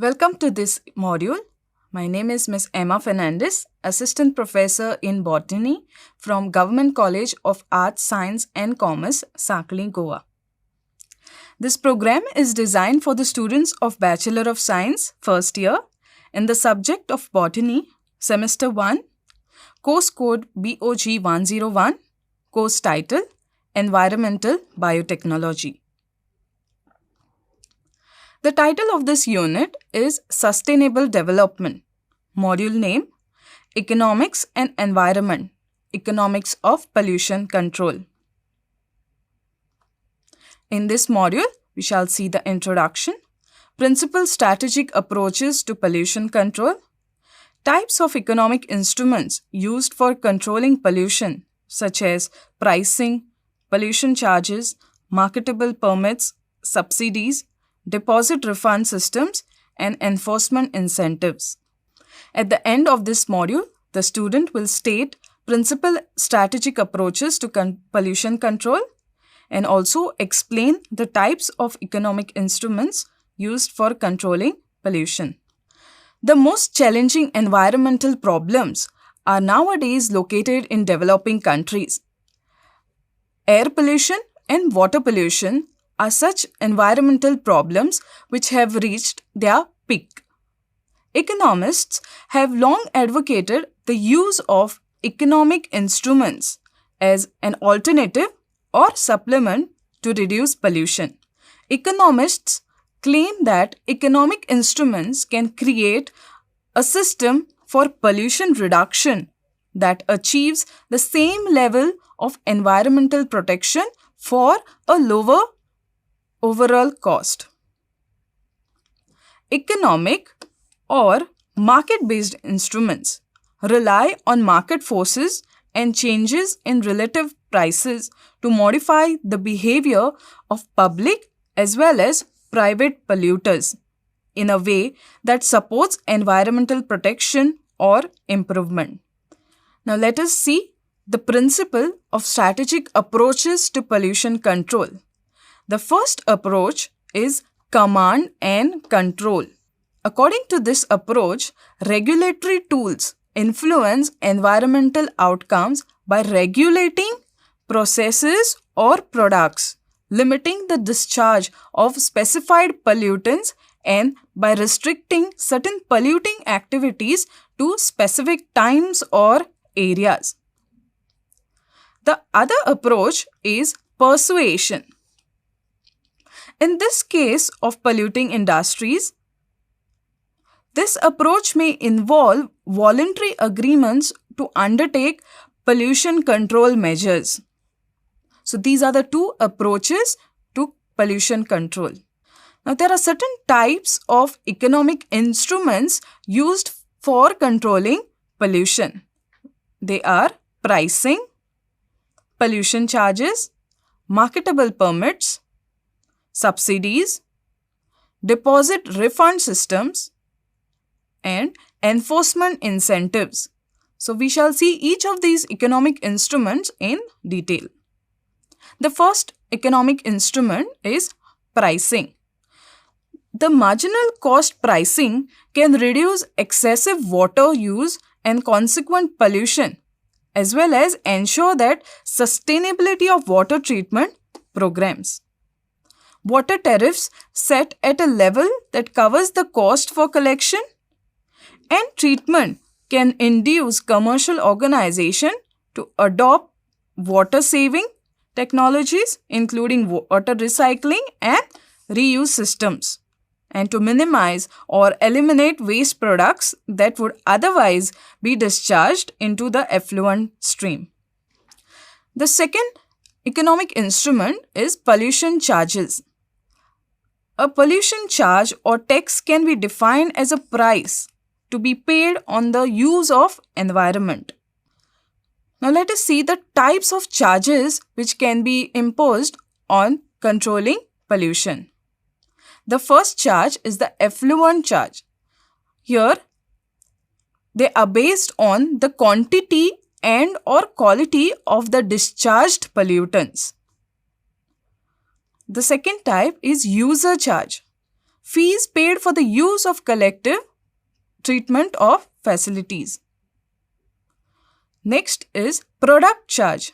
Welcome to this module. My name is Ms. Emma Fernandez, Assistant Professor in Botany from Government College of Arts, Science and Commerce, Sakli, Goa. This program is designed for the students of Bachelor of Science, first year, in the subject of Botany, Semester 1, Course Code BOG 101, Course Title, Environmental Biotechnology. The title of this unit is Sustainable Development. Module name, Economics and Environment, Economics of Pollution Control. In this module, we shall see the introduction, principal strategic approaches to pollution control, types of economic instruments used for controlling pollution, such as pricing, pollution charges, marketable permits, subsidies, deposit refund systems, and enforcement incentives. At the end of this module, the student will state principal strategic approaches to pollution control and also explain the types of economic instruments used for controlling pollution. The most challenging environmental problems are nowadays located in developing countries. Air pollution and water pollution are such environmental problems which have reached their peak. Economists have long advocated the use of economic instruments as an alternative or supplement to reduce pollution. Economists claim that economic instruments can create a system for pollution reduction that achieves the same level of environmental protection for a lower overall cost. Economic or market-based instruments rely on market forces and changes in relative prices to modify the behavior of public as well as private polluters in a way that supports environmental protection or improvement. Now let us see the principle of strategic approaches to pollution control. The first approach is command and control. According to this approach, regulatory tools influence environmental outcomes by regulating processes or products, limiting the discharge of specified pollutants, and by restricting certain polluting activities to specific times or areas. The other approach is persuasion. In this case of polluting industries, this approach may involve voluntary agreements to undertake pollution control measures. So these are the two approaches to pollution control. Now there are certain types of economic instruments used for controlling pollution. They are pricing, pollution charges, marketable permits, subsidies, deposit refund systems, and enforcement incentives. So we shall see each of these economic instruments in detail. The first economic instrument is pricing. The marginal cost pricing can reduce excessive water use and consequent pollution, as well as ensure that sustainability of water treatment programs. Water tariffs set at a level that covers the cost for collection and treatment can induce commercial organization to adopt water-saving technologies, including water recycling and reuse systems, and to minimize or eliminate waste products that would otherwise be discharged into the effluent stream. The second economic instrument is pollution charges. A pollution charge or tax can be defined as a price to be paid on the use of environment. Now let us see the types of charges which can be imposed on controlling pollution. The first charge is the effluent charge. Here, they are based on the quantity and or quality of the discharged pollutants. The second type is user charge. fees paid for the use of collective treatment of facilities. Next is product charge.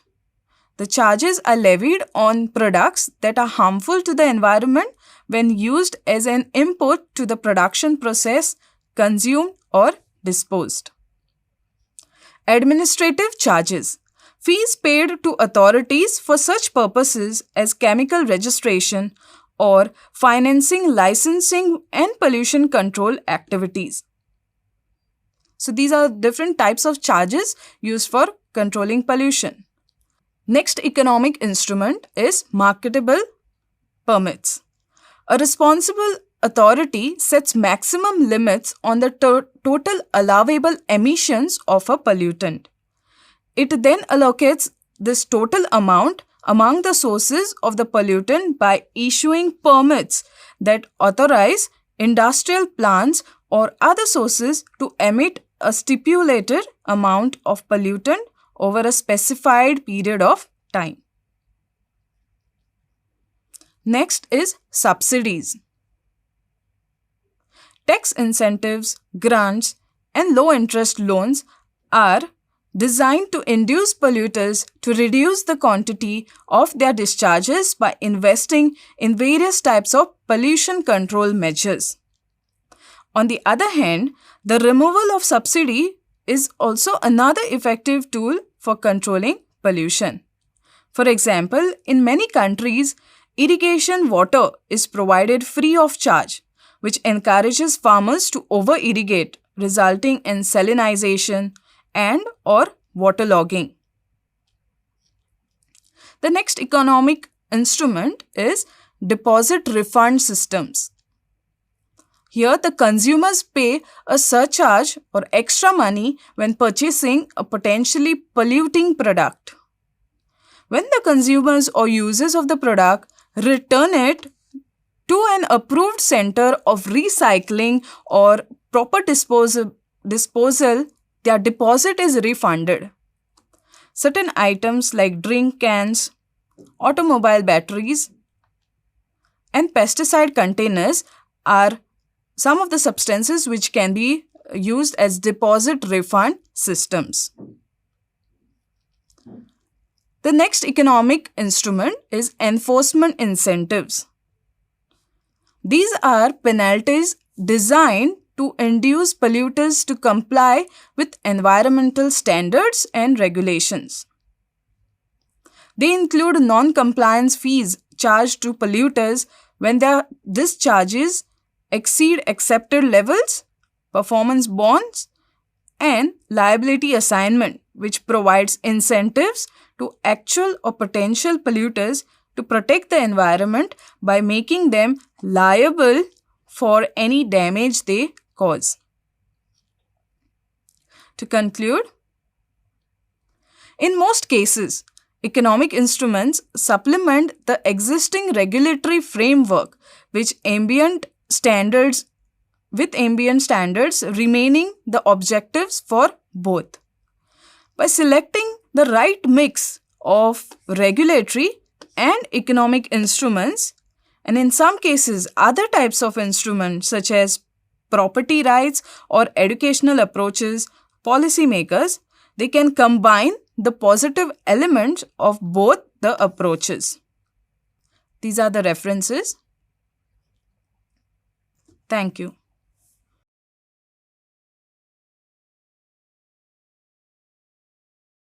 The charges are levied on products that are harmful to the environment when used as an input to the production process, consumed or disposed. Administrative charges. Fees paid to authorities for such purposes as chemical registration or financing, licensing and pollution control activities. So these are different types of charges used for controlling pollution. Next economic instrument is marketable permits. A responsible authority sets maximum limits on the total allowable emissions of a pollutant. It then allocates this total amount among the sources of the pollutant by issuing permits that authorize industrial plants or other sources to emit a stipulated amount of pollutant over a specified period of time. Next is subsidies. Tax incentives, grants, and low-interest loans are designed to induce polluters to reduce the quantity of their discharges by investing in various types of pollution control measures. On the other hand, the removal of subsidy is also another effective tool for controlling pollution. For example, in many countries, irrigation water is provided free of charge, which encourages farmers to over-irrigate, resulting in salinization and or waterlogging. The next economic instrument is deposit refund systems. Here, the consumers pay a surcharge or extra money when purchasing a potentially polluting product. When the consumers or users of the product return it to an approved center of recycling or proper disposal, their deposit is refunded. Certain items like drink cans, automobile batteries, and pesticide containers are some of the substances which can be used as deposit refund systems. The next economic instrument is enforcement incentives. These are penalties designed to induce polluters to comply with environmental standards and regulations. They include non-compliance fees charged to polluters when their discharges exceed accepted levels, performance bonds, and liability assignment, which provides incentives to actual or potential polluters to protect the environment by making them liable for any damage they cause. To conclude, in most cases, economic instruments supplement the existing regulatory framework with ambient standards remaining the objectives for both. By selecting the right mix of regulatory and economic instruments, and in some cases other types of instruments such as property rights or educational approaches, policymakers, they can combine the positive elements of both the approaches. These are the references. Thank you.